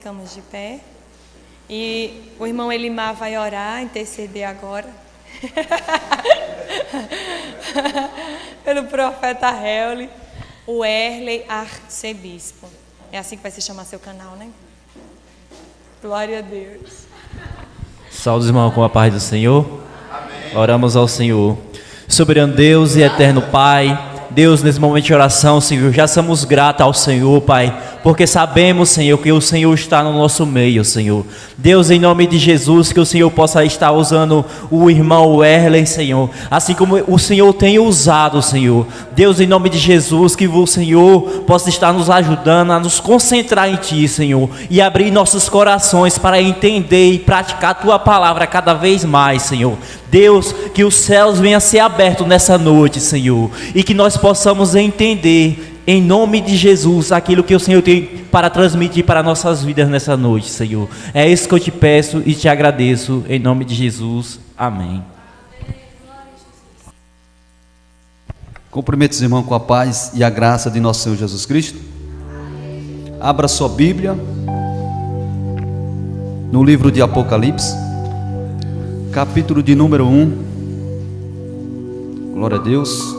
Ficamos de pé e o irmão Elimar vai orar, interceder agora pelo profeta Helly, o Erley arcebispo. É assim que vai se chamar seu canal, né? Glória a Deus. Saúde, irmão, com a paz do Senhor. Amém. Oramos ao Senhor. Soberano Deus e eterno Pai, Deus, nesse momento de oração, Senhor, já somos gratos ao Senhor, Pai, porque sabemos, Senhor, que o Senhor está no nosso meio, Senhor. Deus, em nome de Jesus, que o Senhor possa estar usando o irmão Erlen, Senhor, assim como o Senhor tem usado, Senhor. Deus, em nome de Jesus, que o Senhor possa estar nos ajudando a nos concentrar em Ti, Senhor, e abrir nossos corações para entender e praticar a Tua palavra cada vez mais, Senhor. Deus, que os céus venham a ser abertos nessa noite, Senhor, e que nós possamos entender, em nome de Jesus, aquilo que o Senhor tem para transmitir para nossas vidas nessa noite, Senhor. É isso que eu te peço e te agradeço, em nome de Jesus. Amém. Cumprimento os irmãos com a paz e a graça de nosso Senhor Jesus Cristo. Abra sua Bíblia no livro de Apocalipse, capítulo de número 1. Glória a Deus.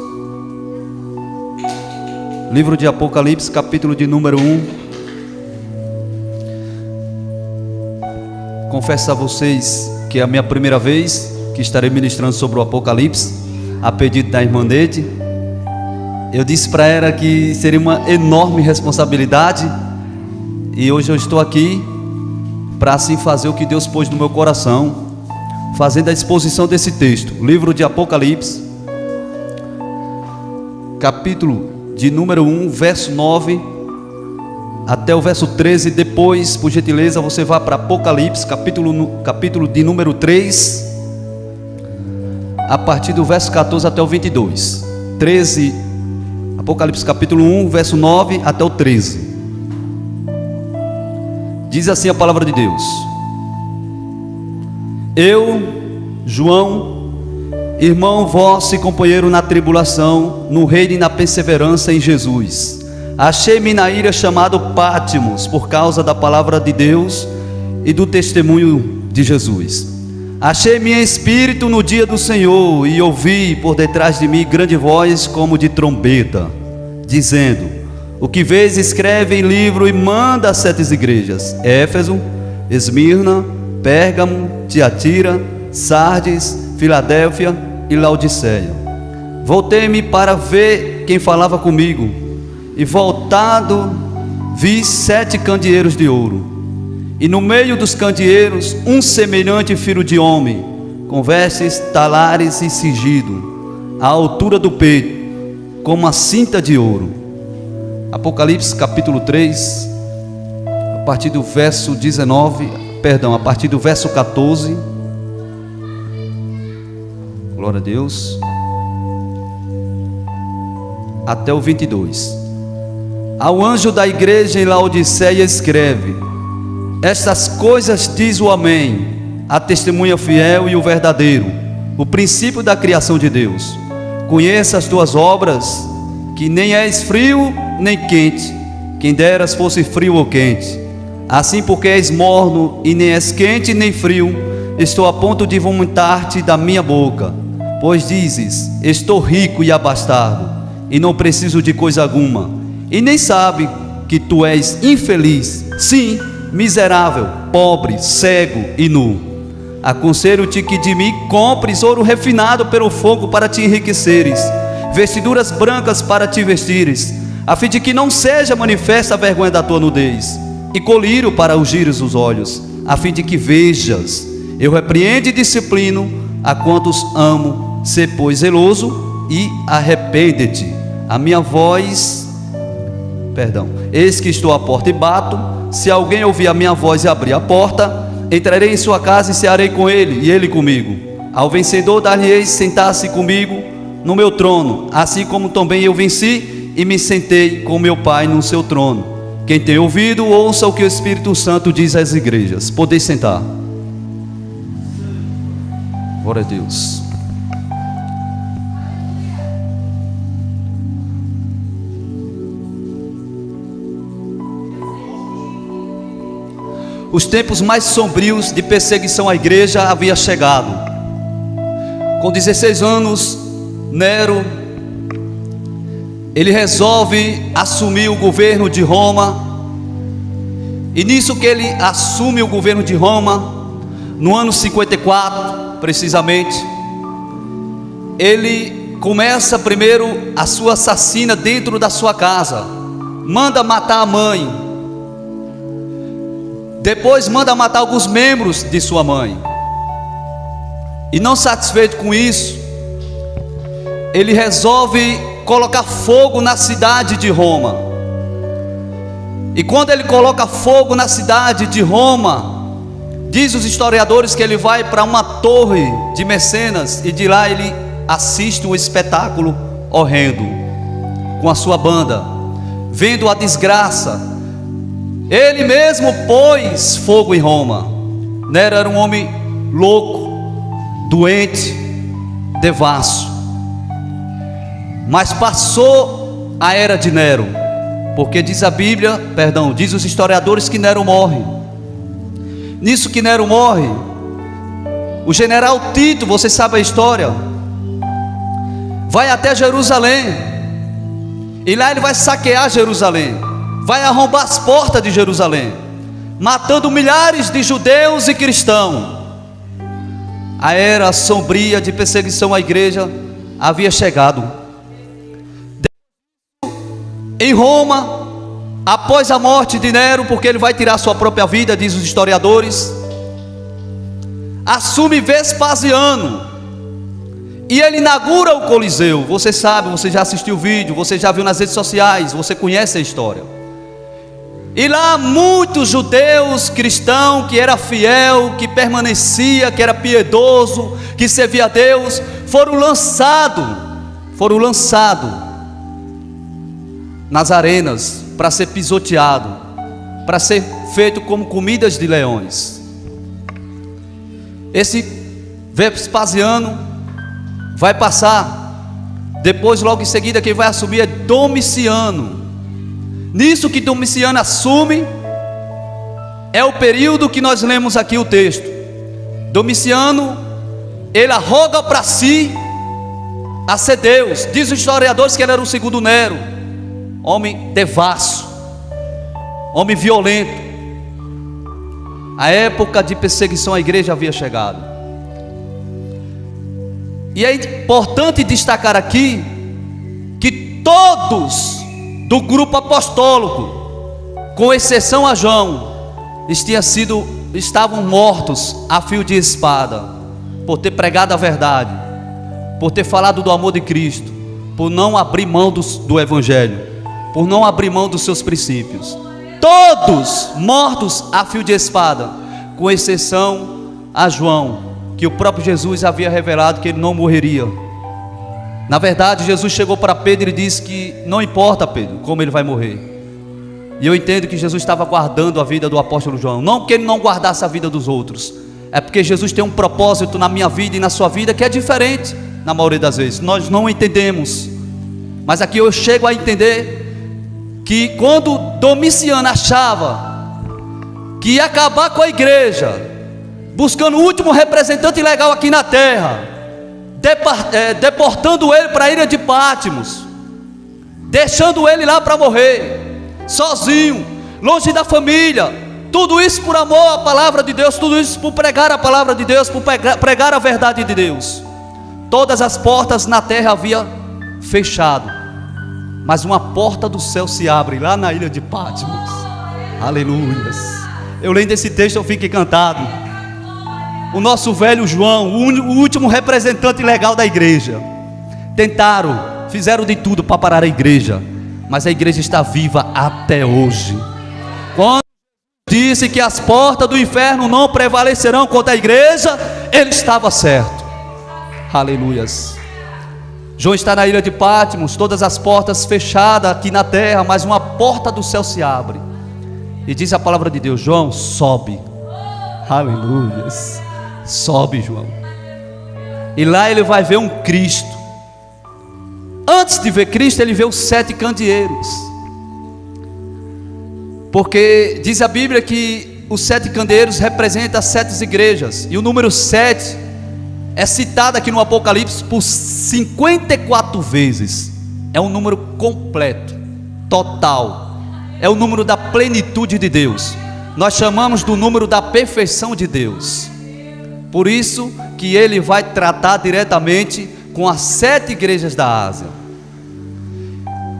Livro de Apocalipse, capítulo de número 1. Confesso a vocês que é a minha primeira vez que estarei ministrando sobre o Apocalipse, a pedido da irmã Neide. Eu disse para ela que seria uma enorme responsabilidade, e hoje eu estou aqui para assim fazer o que Deus pôs no meu coração, fazendo a exposição desse texto, livro de Apocalipse, capítulo de número 1, verso 9 até o verso 13. Depois, por gentileza, você vá para Apocalipse, capítulo de número 3, a partir do verso 14 até o 22. 13, Apocalipse capítulo 1, verso 9 até o 13. Diz assim a palavra de Deus: Eu, João, irmão vosso e companheiro na tribulação, no reino e na perseverança em Jesus, achei-me na ilha chamado Pátimos, por causa da palavra de Deus e do testemunho de Jesus. Achei-me em espírito no dia do Senhor, e ouvi por detrás de mim grande voz como de trombeta, dizendo: O que vês, escreve em livro e manda às 7 igrejas: Éfeso, Esmirna, Pérgamo, Tiatira, Sardes, Filadélfia e Laodiceia. Voltei-me para ver quem falava comigo, e voltado vi 7 candeeiros de ouro, e no meio dos candeeiros um semelhante filho de homem, com vestes, talares e cingido, à altura do peito, com uma cinta de ouro. Apocalipse capítulo 3, a partir do verso 14. Glória a Deus. Até o 22. Ao anjo da igreja em Laodiceia escreve: Estas coisas diz o Amém, a testemunha fiel e o verdadeiro, o princípio da criação de Deus. Conheça as tuas obras, que nem és frio nem quente, quem deras fosse frio ou quente. Assim, porque és morno e nem és quente nem frio, estou a ponto de vomitar-te da minha boca. Pois dizes: estou rico e abastado, e não preciso de coisa alguma, e nem sabe que tu és infeliz, sim, miserável, pobre, cego e nu. Aconselho-te que de mim compres ouro refinado pelo fogo para te enriqueceres, vestiduras brancas para te vestires, a fim de que não seja manifesta a vergonha da tua nudez, e colírio para ungires os olhos, a fim de que vejas. Eu repreendo e disciplino a quantos amo. Sê, pois, zeloso e arrepende-te. Eis que estou à porta e bato. Se alguém ouvir a minha voz e abrir a porta, entrarei em sua casa e cearei com ele, e ele comigo. Ao vencedor dar-lhe-eis sentar-se comigo no meu trono, assim como também eu venci e me sentei com meu Pai no seu trono. Quem tem ouvido, ouça o que o Espírito Santo diz às igrejas. Podeis sentar. Glória a Deus. os tempos mais sombrios de perseguição à igreja havia chegado. Com 16 anos, Nero, ele resolve assumir o governo de Roma. E nisso que ele assume o governo de Roma, no ano 54, precisamente, ele começa primeiro a sua assassina dentro da sua casa. Manda matar a mãe. Depois manda matar alguns membros de sua mãe. E não satisfeito com isso, ele resolve colocar fogo na cidade de Roma. E quando ele coloca fogo na cidade de Roma, diz os historiadores que ele vai para uma torre de Mecenas, e de lá ele assiste um espetáculo horrendo, com a sua banda, vendo a desgraça. Ele mesmo pôs fogo em Roma. Nero era um homem louco, doente, devasso. Mas passou a era de Nero, porque diz a Bíblia, diz os historiadores que Nero morre. Nisso que Nero morre, o general Tito, você sabe a história, vai até Jerusalém, e lá ele vai saquear Jerusalém, vai arrombar as portas de Jerusalém, matando milhares de judeus e cristãos. A era sombria de perseguição à igreja havia chegado. Em Roma, após a morte de Nero, porque ele vai tirar sua própria vida, diz os historiadores, assume Vespasiano, e ele inaugura o Coliseu. Você sabe, você já assistiu o vídeo, você já viu nas redes sociais, você conhece a história. E lá muitos judeus cristãos, que era fiel, que permanecia, que era piedoso, que servia a Deus, foram lançados nas arenas para ser pisoteado, para ser feito como comidas de leões. Esse Vespasiano vai passar, depois logo em seguida quem vai assumir é Domiciano. Nisso que Domiciano assume, é o período que nós lemos aqui o texto. Domiciano, ele arroga para si a ser Deus. Diz os historiadores que ele era o segundo Nero, homem devasso, homem violento. A época de perseguição à igreja havia chegado. E é importante destacar aqui que todos do grupo apostólico, com exceção a João, estavam mortos a fio de espada, por ter pregado a verdade, por ter falado do amor de Cristo, por não abrir mão do Evangelho, por não abrir mão dos seus princípios. Todos mortos a fio de espada, com exceção a João, que o próprio Jesus havia revelado que ele não morreria. Na verdade, Jesus chegou para Pedro e disse que não importa, Pedro, como ele vai morrer. E eu entendo que Jesus estava guardando a vida do apóstolo João, não porque ele não guardasse a vida dos outros, é porque Jesus tem um propósito na minha vida e na sua vida que é diferente, na maioria das vezes. Nós não entendemos, mas aqui eu chego a entender que quando Domiciano achava que ia acabar com a igreja, buscando o último representante legal aqui na terra, deportando ele para a ilha de Patmos, deixando ele lá para morrer, sozinho, longe da família, tudo isso por amor à palavra de Deus, tudo isso por pregar a palavra de Deus, por pregar a verdade de Deus. Todas as portas na terra haviam fechado, mas uma porta do céu se abre lá na ilha de Patmos. Aleluias. Eu lendo esse texto eu fico encantado. O nosso velho João, o último representante legal da igreja, fizeram de tudo para parar a igreja, mas a igreja está viva até hoje. Quando disse que as portas do inferno não prevalecerão contra a igreja, ele estava certo. Aleluias. João está na ilha de Patmos, todas as portas fechadas aqui na terra, mas uma porta do céu se abre, e diz a palavra de Deus: João, sobe. Aleluias. Sobe, João. E lá ele vai ver um Cristo. Antes de ver Cristo, ele vê os 7 candeeiros. Porque diz a Bíblia que os 7 candeeiros representam as 7 igrejas. E o número 7 é citado aqui no Apocalipse por 54 vezes. É um número completo, total. É o número da plenitude de Deus. Nós chamamos do número da perfeição de Deus. Por isso que ele vai tratar diretamente com as 7 igrejas da Ásia.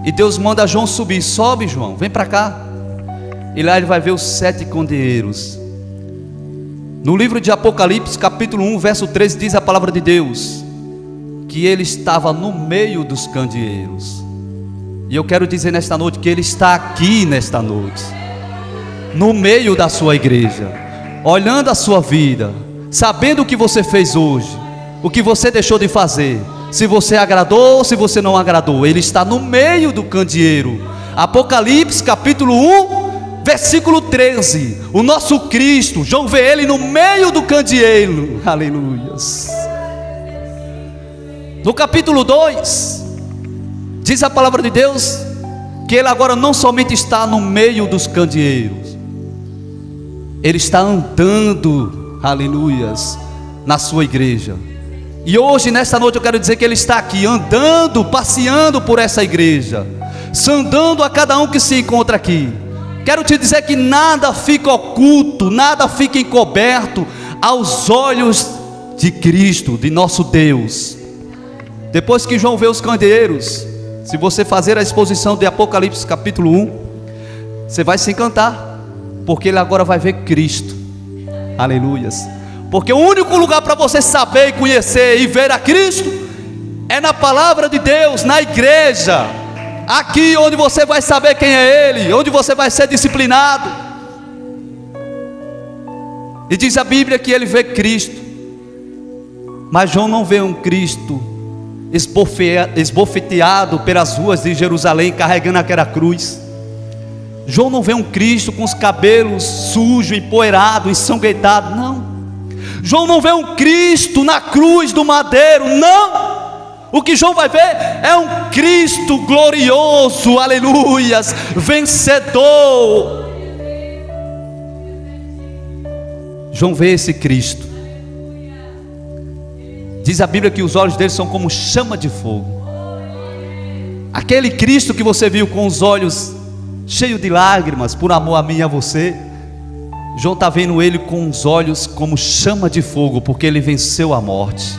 E Deus manda João subir. Sobe, João, vem para cá. E lá ele vai ver os 7 candeeiros. No livro de Apocalipse, capítulo 1, verso 13, diz a palavra de Deus que ele estava no meio dos candeeiros. E eu quero dizer nesta noite que ele está aqui nesta noite, no meio da sua igreja, olhando a sua vida, sabendo o que você fez hoje, o que você deixou de fazer, se você agradou ou se você não agradou. Ele está no meio do candeeiro. Apocalipse capítulo 1, versículo 13. O nosso Cristo, João vê ele no meio do candeeiro. Aleluias. No capítulo 2, diz a palavra de Deus que ele agora não somente está no meio dos candeeiros, ele está andando, aleluias, na sua igreja. E hoje, nesta noite, eu quero dizer que ele está aqui andando, passeando por essa igreja, saudando a cada um que se encontra aqui. Quero te dizer que nada fica oculto, nada fica encoberto aos olhos de Cristo, de nosso Deus. Depois que João vê os candeeiros, se você fazer a exposição de Apocalipse capítulo 1, você vai se encantar, porque ele agora vai ver Cristo. Aleluias. Porque o único lugar para você saber e conhecer e ver a Cristo é na palavra de Deus, na igreja. Aqui onde você vai saber quem é Ele, onde você vai ser disciplinado. E diz a Bíblia que ele vê Cristo, mas João não vê um Cristo esbofeteado pelas ruas de Jerusalém, carregando aquela cruz. João não vê um Cristo com os cabelos sujos, empoeirados, ensanguentados, não. João não vê um Cristo na cruz do madeiro, não. O que João vai ver é um Cristo glorioso, aleluias, vencedor. João vê esse Cristo. Diz a Bíblia que os olhos dele são como chama de fogo. Aquele Cristo que você viu com os olhos cheios de lágrimas por amor a mim e a você, João está vendo ele com os olhos como chama de fogo, porque ele venceu a morte.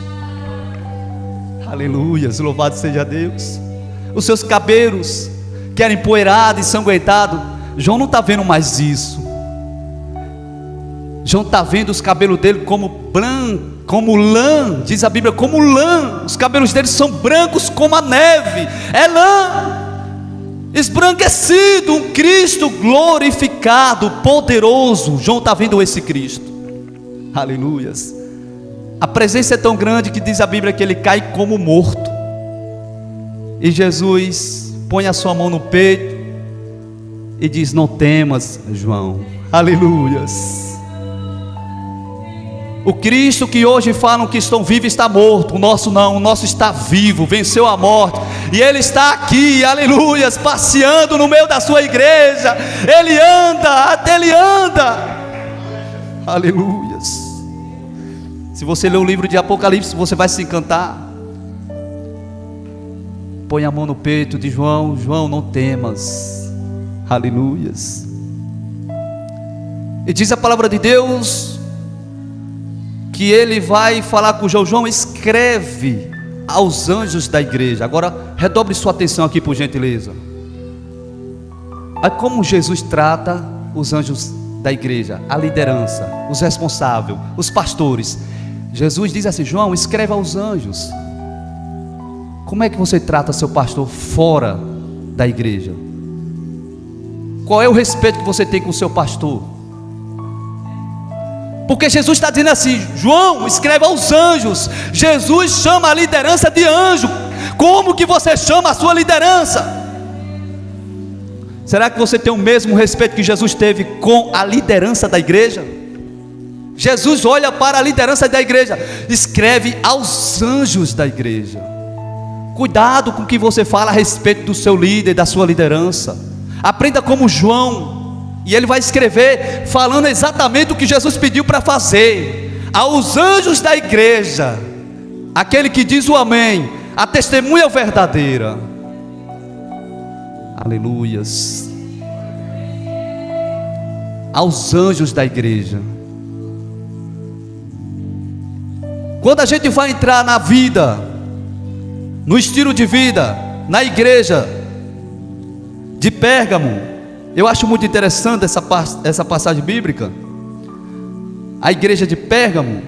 Aleluias, louvado seja Deus. Os seus cabelos que eram empoeirados, ensanguentados, João não está vendo mais isso. João está vendo os cabelos dele como branco, como lã, diz a Bíblia, como lã. Os cabelos dele são brancos como a neve, é lã, esbranquecido, um Cristo glorificado, poderoso. João está vendo esse Cristo, aleluias. A presença é tão grande que diz a Bíblia que ele cai como morto. E Jesus põe a sua mão no peito e diz: não temas, João, aleluias. O Cristo que hoje falam que estão vivos está morto. O nosso não, o nosso está vivo, venceu a morte. E ele está aqui, aleluias, passeando no meio da sua igreja. Ele anda, aleluias. Se você ler o livro de Apocalipse, você vai se encantar. Põe a mão no peito de João: João, não temas, aleluias. E diz a palavra de Deus que ele vai falar com João: João, escreve aos anjos da igreja. Agora redobre sua atenção aqui, por gentileza. Aí como Jesus trata os anjos da igreja, a liderança, os responsáveis, os pastores. Jesus diz assim: João, escreve aos anjos. Como é que você trata seu pastor fora da igreja? Qual é o respeito que você tem com o seu pastor? Porque Jesus está dizendo assim: João, escreve aos anjos. Jesus chama a liderança de anjo. Como que você chama a sua liderança? Será que você tem o mesmo respeito que Jesus teve com a liderança da igreja? Jesus olha para a liderança da igreja: escreve aos anjos da igreja. Cuidado com o que você fala a respeito do seu líder, da sua liderança. Aprenda como João. E ele vai escrever falando exatamente o que Jesus pediu para fazer. Aos anjos da igreja, aquele que diz o amém, a testemunha verdadeira. Aleluias. Aos anjos da igreja. Quando a gente vai entrar na vida, no estilo de vida, na igreja de Pérgamo, eu acho muito interessante essa passagem bíblica. A igreja de Pérgamo,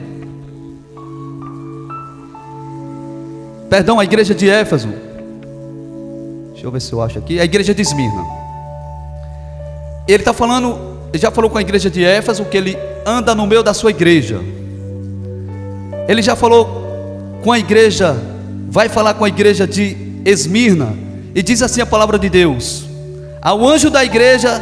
perdão, a igreja de Éfeso, deixa eu ver se eu acho aqui, a igreja de Esmirna. Ele está falando, ele já falou com a igreja de Éfeso que ele anda no meio da sua igreja. Ele já falou com a igreja, vai falar com a igreja de Esmirna, e diz assim a palavra de Deus: ao anjo da igreja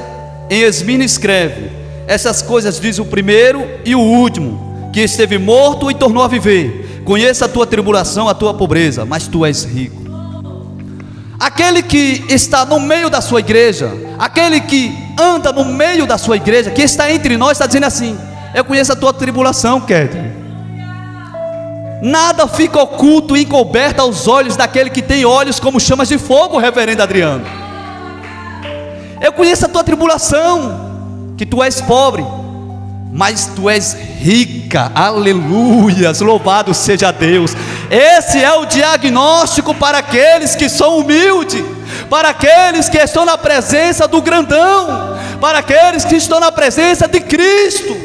em Esmirna escreve: essas coisas diz o primeiro e o último, que esteve morto e tornou a viver. Conheça a tua tribulação, a tua pobreza, mas tu és rico. Aquele que está no meio da sua igreja, aquele que anda no meio da sua igreja, que está entre nós, está dizendo assim: eu conheço a tua tribulação, Kedri. Nada fica oculto e encoberto aos olhos daquele que tem olhos como chamas de fogo, reverendo Adriano. Eu conheço a tua tribulação, que tu és pobre, mas tu és rica. Aleluias, louvado seja Deus. Esse é o diagnóstico para aqueles que são humildes, para aqueles que estão na presença do grandão, para aqueles que estão na presença de Cristo.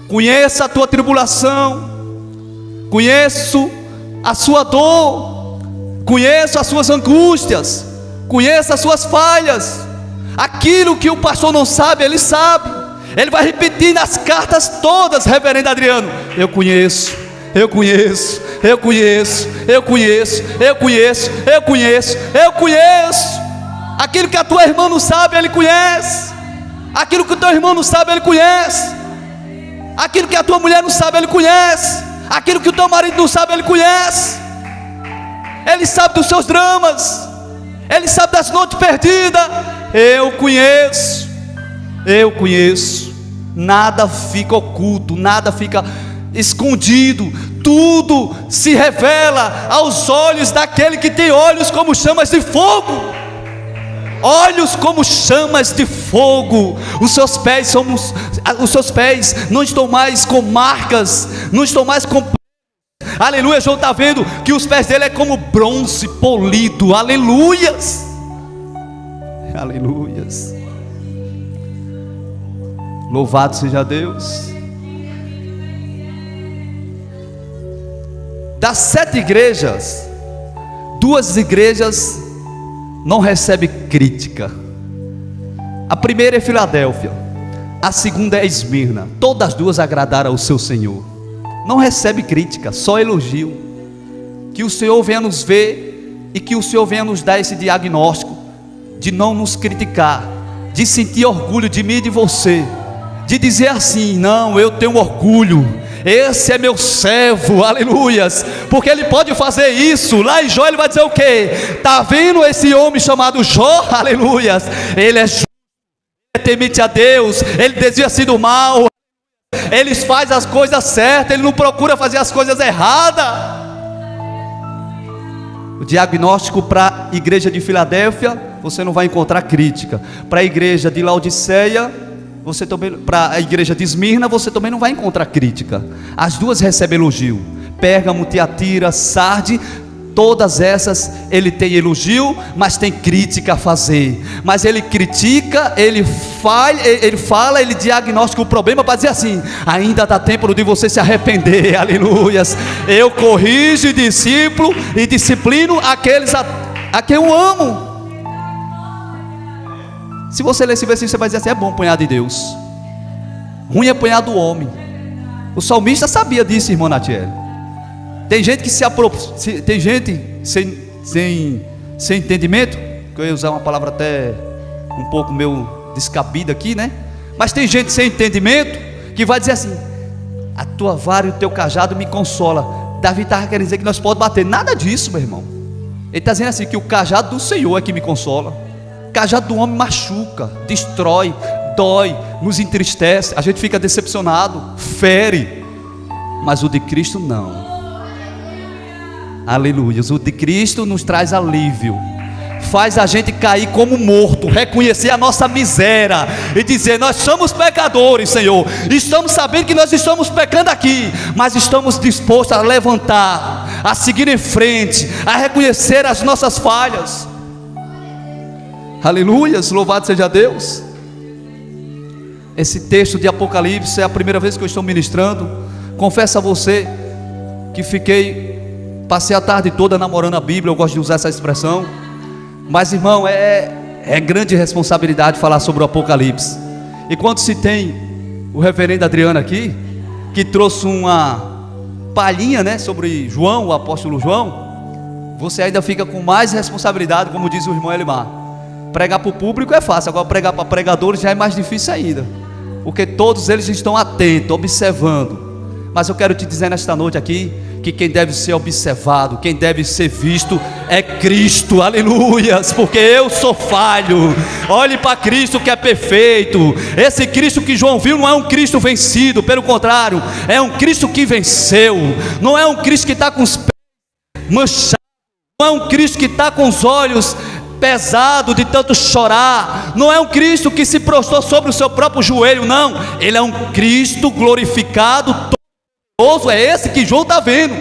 Conheça a tua tribulação, conheço a sua dor, conheço as suas angústias, conheço as suas falhas. Aquilo que o pastor não sabe, ele sabe. Ele vai repetir nas cartas todas, reverendo Adriano: eu conheço, eu conheço, eu conheço, eu conheço, eu conheço, eu conheço, eu conheço. Aquilo que a tua irmã não sabe, ele conhece. Aquilo que o teu irmão não sabe, ele conhece. Aquilo que a tua mulher não sabe, ele conhece. Aquilo que o teu marido não sabe, ele conhece. Ele sabe dos seus dramas, ele sabe das noites perdidas. Eu conheço, eu conheço. Nada fica oculto, nada fica escondido. Tudo se revela aos olhos daquele que tem olhos como chamas de fogo. Olhos como chamas de fogo. Os seus pés não estão mais com marcas, não estão mais com... Aleluia. João está vendo que os pés dele é como bronze polido. Aleluias, aleluias. Louvado seja Deus. Das 7 igrejas, 2 igrejas não recebem crítica. A primeira é Filadélfia, a segunda é Esmirna. Todas as 2 agradaram ao seu Senhor. Não recebe crítica, só elogio. Que o Senhor venha nos ver e que o Senhor venha nos dar esse diagnóstico de não nos criticar, de sentir orgulho de mim e de você, de dizer assim: não, eu tenho orgulho, esse é meu servo, aleluias, porque ele pode fazer isso. Lá em Jó ele vai dizer o quê? Está vendo esse homem chamado Jó? Aleluias, ele é justo, ele é temente a Deus, ele desvia-se do mal, ele faz as coisas certas, ele não procura fazer as coisas erradas. O diagnóstico para a igreja de Filadélfia, você não vai encontrar crítica. Para a igreja de Laodiceia, você também, para a igreja de Esmirna, você também não vai encontrar crítica. As 2 recebem elogio. Pérgamo, Tiatira, Sarde, todas essas ele tem elogio, mas tem crítica a fazer. Mas ele critica, ele fala, ele diagnostica o problema para dizer assim: ainda dá tempo de você se arrepender. Aleluias. Eu corrijo e disciplino aqueles a quem eu amo. Se você ler esse versículo, você vai dizer assim: é bom apanhar de Deus, ruim é apanhar do homem. O salmista sabia disso, irmão Natiele. Tem gente que tem gente sem entendimento, que eu ia usar uma palavra até um pouco meio descabida aqui, né? Mas tem gente sem entendimento que vai dizer assim: a tua vara e o teu cajado me consola. Davi estava querendo dizer que nós podemos bater. Nada disso, meu irmão. Ele está dizendo assim, que o cajado do Senhor é que me consola. O cajado do homem machuca, destrói, dói, nos entristece, a gente fica decepcionado, fere, mas o de Cristo não. Aleluia. O de Cristo nos traz alívio, faz a gente cair como morto, reconhecer a nossa miséria e dizer: nós somos pecadores, Senhor, estamos sabendo que nós estamos pecando aqui, mas estamos dispostos a levantar, a seguir em frente, a reconhecer as nossas falhas. Aleluias, louvado seja Deus. Esse texto de Apocalipse é a primeira vez que eu estou ministrando. Confesso a você que passei a tarde toda namorando a Bíblia. Eu gosto de usar essa expressão, mas irmão, é grande responsabilidade falar sobre o Apocalipse. E quando se tem o reverendo Adriano aqui, que trouxe uma palhinha, né, sobre João, o apóstolo João, você ainda fica com mais responsabilidade, como diz o irmão Elimar. Pregar para o público é fácil, agora pregar para pregadores já é mais difícil ainda, porque todos eles estão atentos, observando. Mas eu quero te dizer nesta noite aqui, que quem deve ser observado, quem deve ser visto é Cristo, aleluias, porque eu sou falho. Olhe para Cristo que é perfeito. Esse Cristo que João viu não é um Cristo vencido, pelo contrário, é um Cristo que venceu. Não é um Cristo que está com os pés manchados, não é um Cristo que está com os olhos pesado de tanto chorar, não é um Cristo que se prostrou sobre o seu próprio joelho, não, ele é um Cristo glorificado, todo. É esse que João está vendo.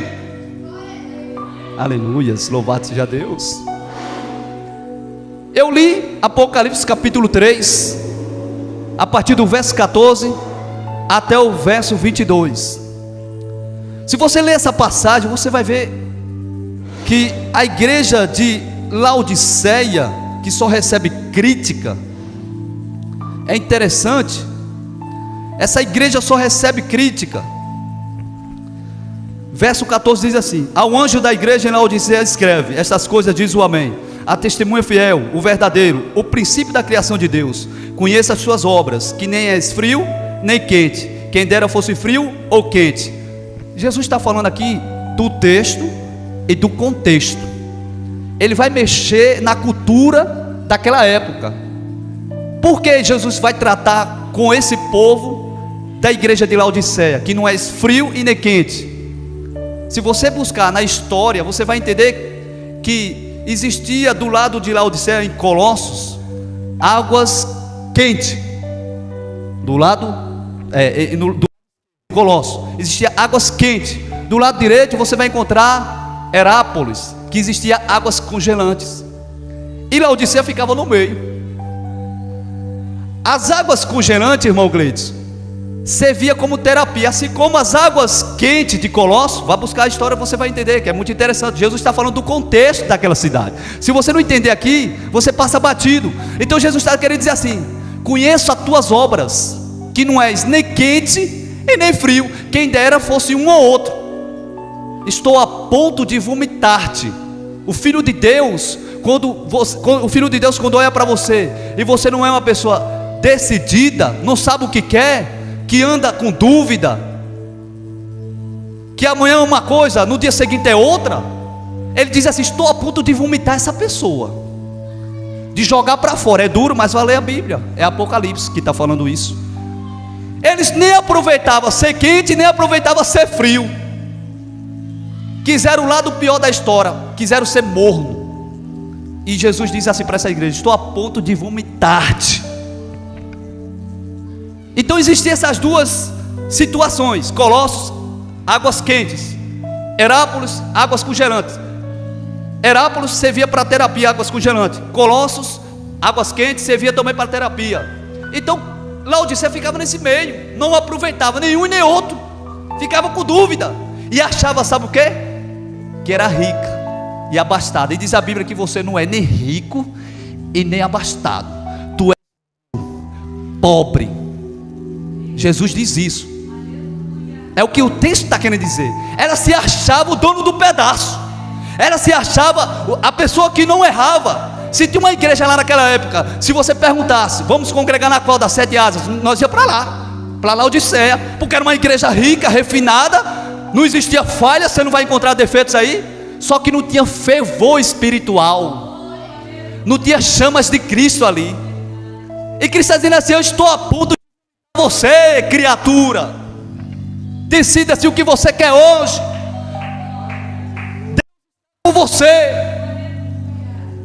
Aleluias, louvado seja Deus. Eu li Apocalipse capítulo 3, a partir do verso 14 até o verso 22. Se você ler essa passagem, você vai ver que a igreja de Laodiceia, que só recebe crítica, é interessante. Essa igreja só recebe crítica. Verso 14 diz assim: ao anjo da igreja em Laodiceia escreve: estas coisas diz o Amém, a testemunha fiel, o verdadeiro, o princípio da criação de Deus. Conheça as suas obras, que nem és frio nem quente, quem dera fosse frio ou quente. Jesus está falando aqui do texto e do contexto. Ele vai mexer na cultura daquela época. Por que Jesus vai tratar com esse povo da igreja de Laodiceia, que não é frio e nem quente? Se você buscar na história, você vai entender que existia do lado de Laodiceia, em Colossos, águas quentes. Do lado do Colossos existia águas quentes. Do lado direito você vai encontrar Herápolis, que existia águas congelantes, e Laodiceia ficava no meio. As águas congelantes, irmão Gleides, servia como terapia, assim como as águas quentes de Colossos. Vá buscar a história, você vai entender, que é muito interessante. Jesus está falando do contexto daquela cidade. Se você não entender aqui, você passa batido. Então Jesus está querendo dizer assim: conheço as tuas obras, que não és nem quente e nem frio, quem dera fosse um ou outro. Estou a ponto de vomitar-te. O Filho de Deus, quando olha para você e você não é uma pessoa decidida, não sabe o que quer, que anda com dúvida, que amanhã é uma coisa, no dia seguinte é outra, ele diz assim: estou a ponto de vomitar essa pessoa, de jogar para fora. É duro, mas vai ler a Bíblia, é Apocalipse que está falando isso. Eles nem aproveitavam ser quente, nem aproveitavam ser frio, quiseram o lado pior da história, quiseram ser morno. E Jesus diz assim para essa igreja: estou a ponto de vomitar-te. Então existiam essas duas situações: Colossos, águas quentes; Herápolis, águas congelantes. Herápolis servia para terapia, águas congelantes. Colossos, águas quentes, servia também para terapia. Então Laodiceia ficava nesse meio, não aproveitava nenhum e nem outro, ficava com dúvida e achava, sabe o que? Que era rica e abastada. E diz a Bíblia que você não é nem rico e nem abastado, tu és pobre. Jesus diz isso, é o que o texto está querendo dizer. Ela se achava o dono do pedaço, ela se achava a pessoa que não errava. Se tinha uma igreja lá naquela época, se você perguntasse: vamos congregar na qual das 7 asas? Nós ia para lá, para Laodiceia, porque era uma igreja rica, refinada, não existia falha, você não vai encontrar defeitos aí. Só que não tinha fervor espiritual, não tinha chamas de Cristo ali. E Cristo está dizendo assim: eu estou a ponto de você, criatura. Decida-se o que você quer hoje. Deus com você.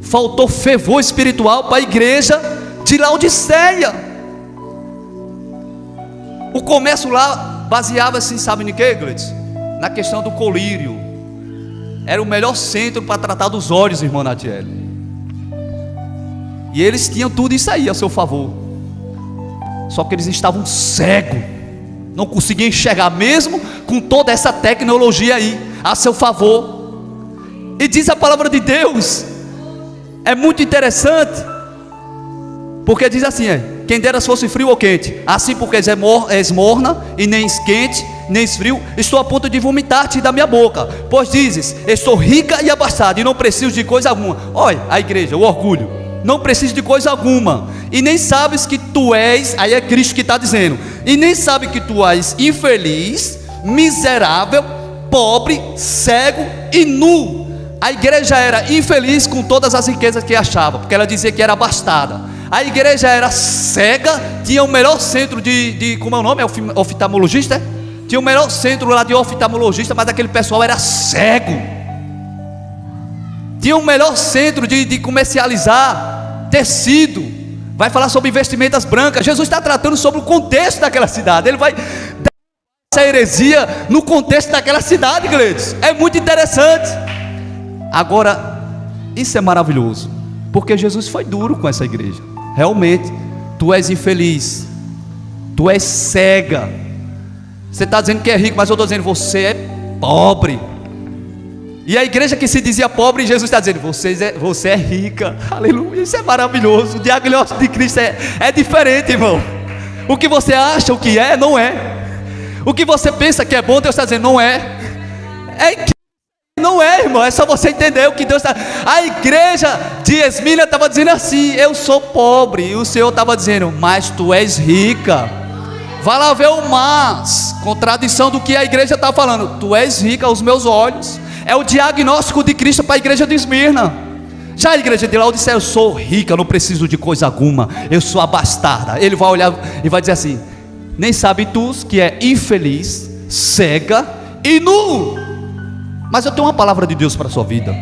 Faltou fervor espiritual para a igreja de Laodiceia. O comércio lá baseava-se, sabe em quê, Gleides? Na questão do colírio. Era o melhor centro para tratar dos olhos, irmão Natiele. E eles tinham tudo isso aí a seu favor. Só que eles estavam cegos, não conseguiam enxergar, mesmo com toda essa tecnologia aí a seu favor. E diz a palavra de Deus, é muito interessante, porque diz assim: quem dera se fosse frio ou quente, assim porque és morna, e nem quente, nem frio, estou a ponto de vomitar-te da minha boca. Pois dizes: estou rica e abastada, e não preciso de coisa alguma. Olha a igreja, o orgulho. Não preciso de coisa alguma. E nem sabes que tu és, aí é Cristo que está dizendo, e nem sabe que tu és infeliz, miserável, pobre, cego e nu. A igreja era infeliz com todas as riquezas que achava, porque ela dizia que era abastada. A igreja era cega, tinha o melhor centro como é o nome? Oftalmologista, é? Tinha o melhor centro lá de oftalmologista, mas aquele pessoal era cego. Tinha o melhor centro de comercializar tecido. Vai falar sobre vestimentas brancas. Jesus está tratando sobre o contexto daquela cidade. Ele vai dar essa heresia no contexto daquela cidade, Gleides. É muito interessante. Agora, isso é maravilhoso, porque Jesus foi duro com essa igreja. Realmente, tu és infeliz, tu és cega. Você está dizendo que é rico, mas eu estou dizendo, você é pobre. E a igreja que se dizia pobre, Jesus está dizendo, você é rica. Aleluia, isso é maravilhoso. O diagnóstico de Cristo é diferente, irmão. O que você acha o que é, não é. O que você pensa que é bom, Deus está dizendo, não é. Não é, irmão, é só você entender o que Deus está. A igreja de Esmília estava dizendo assim: eu sou pobre. E o Senhor estava dizendo: mas tu és rica. Vai lá ver o mas, contradição do que a igreja está falando. Tu és rica aos meus olhos. É o diagnóstico de Cristo para a igreja de Esmirna. Já a igreja de Laodiceia: eu sou rica, não preciso de coisa alguma, eu sou abastada. Ele vai olhar e vai dizer assim: nem sabe tu que é infeliz, cega e nu. Mas eu tenho uma palavra de Deus para a sua vida,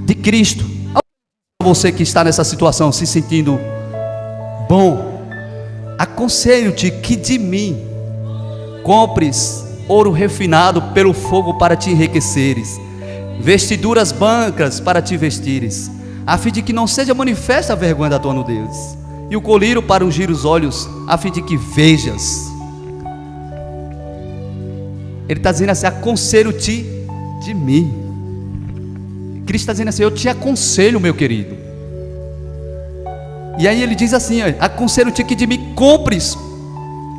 de Cristo. Você que está nessa situação, se sentindo bom, aconselho-te que de mim compres ouro refinado pelo fogo para te enriqueceres, vestiduras brancas para te vestires, a fim de que não seja manifesta a vergonha da tua nudez, e o colírio para ungir os olhos, a fim de que vejas. Ele está dizendo assim: aconselho-te de mim. Cristo está dizendo assim: eu te aconselho, meu querido. E aí ele diz assim: aconselho-te que de mim compres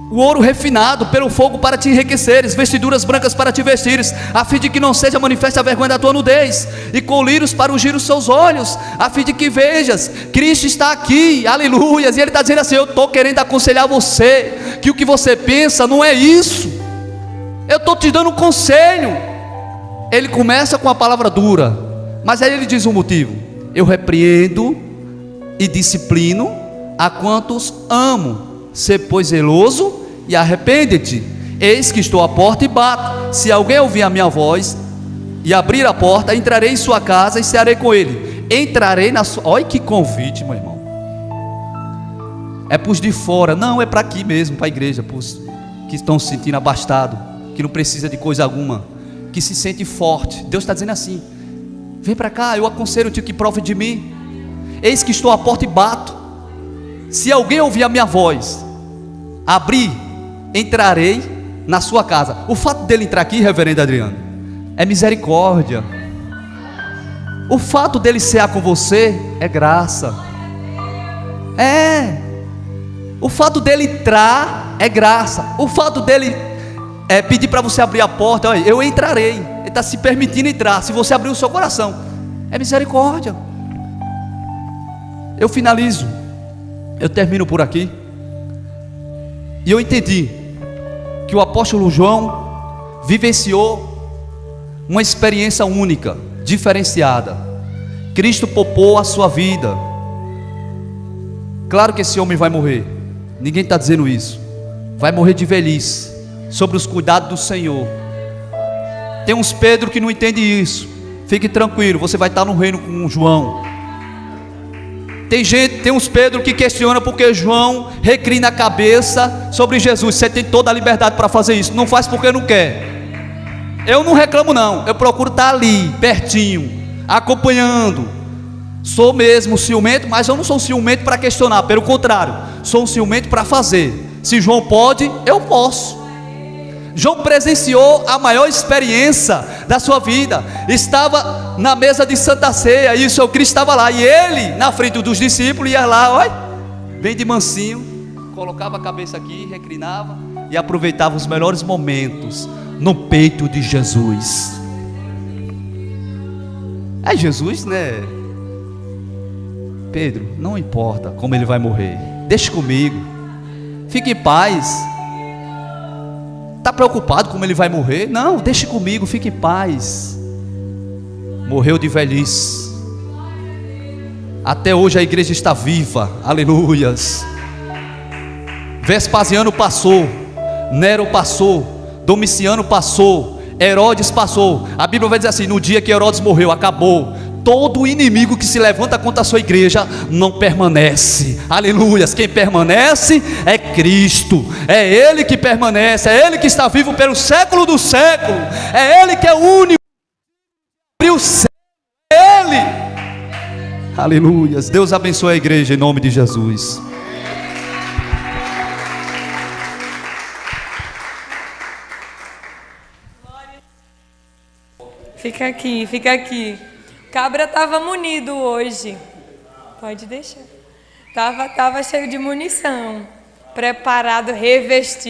o ouro refinado pelo fogo para te enriqueceres, vestiduras brancas para te vestires, a fim de que não seja manifesta a vergonha da tua nudez, e colírios para ungir os seus olhos, a fim de que vejas. Cristo está aqui, aleluias. E ele está dizendo assim: eu estou querendo aconselhar você, que o que você pensa não é isso. Eu estou te dando um conselho. Ele começa com a palavra dura, mas aí ele diz um motivo: eu repreendo e disciplino a quantos amo. Sê pois zeloso e arrepende-te. Eis que estou à porta e bato. Se alguém ouvir a minha voz e abrir a porta, entrarei em sua casa e cearei com ele. Entrarei na sua... Olha que convite, meu irmão. É para os de fora. Não, é para aqui mesmo, para a igreja, para os que estão se sentindo abastados, que não precisa de coisa alguma, que se sente forte. Deus está dizendo assim: vem para cá, eu aconselho-te que prove de mim. Eis que estou à porta e bato. Se alguém ouvir a minha voz, abrir, entrarei na sua casa. O fato dele entrar aqui, reverendo Adriano, é misericórdia. O fato dele cear com você é graça. O fato dele entrar é graça. O fato dele pedir para você abrir a porta: olha, eu entrarei. Ele está se permitindo entrar. Se você abrir o seu coração, é misericórdia. Eu finalizo, eu termino por aqui. E eu entendi que o apóstolo João vivenciou uma experiência única, diferenciada. Cristo poupou a sua vida. Claro que esse homem vai morrer, ninguém está dizendo isso. Vai morrer de velhice, sobre os cuidados do Senhor. Tem uns Pedro que não entende isso. Fique tranquilo, você vai estar no reino com João. Tem uns Pedro que questiona porque João reclina a cabeça sobre Jesus. Você tem toda a liberdade para fazer isso. Não faz porque não quer. Eu não reclamo não, eu procuro estar ali, pertinho, acompanhando. Sou mesmo ciumento, mas eu não sou ciumento para questionar. Pelo contrário, sou um ciumento para fazer. Se João pode, eu posso. João presenciou a maior experiência da sua vida. Estava na mesa de Santa Ceia e o seu Cristo estava lá. E ele, na frente dos discípulos, ia lá, olha, bem de mansinho, colocava a cabeça aqui, reclinava e aproveitava os melhores momentos no peito de Jesus. É Jesus, né? Pedro, não importa como ele vai morrer, deixe comigo, fique em paz. Está preocupado como ele vai morrer? Não, deixe comigo, fique em paz. Morreu de velhice. Até hoje a igreja está viva, aleluias. Vespasiano passou, Nero passou, Domiciano passou, Herodes passou. A Bíblia vai dizer assim: no dia que Herodes morreu, acabou. Todo inimigo que se levanta contra a sua igreja não permanece, aleluias. Quem permanece é Cristo, é Ele que permanece, é Ele que está vivo pelo século do século, é Ele que é o único que abriu o céu, é Ele, aleluias. Deus abençoe a igreja em nome de Jesus. Fica aqui, fica aqui. Cabra estava munido hoje. Pode deixar. Tava cheio de munição. Preparado, revestido.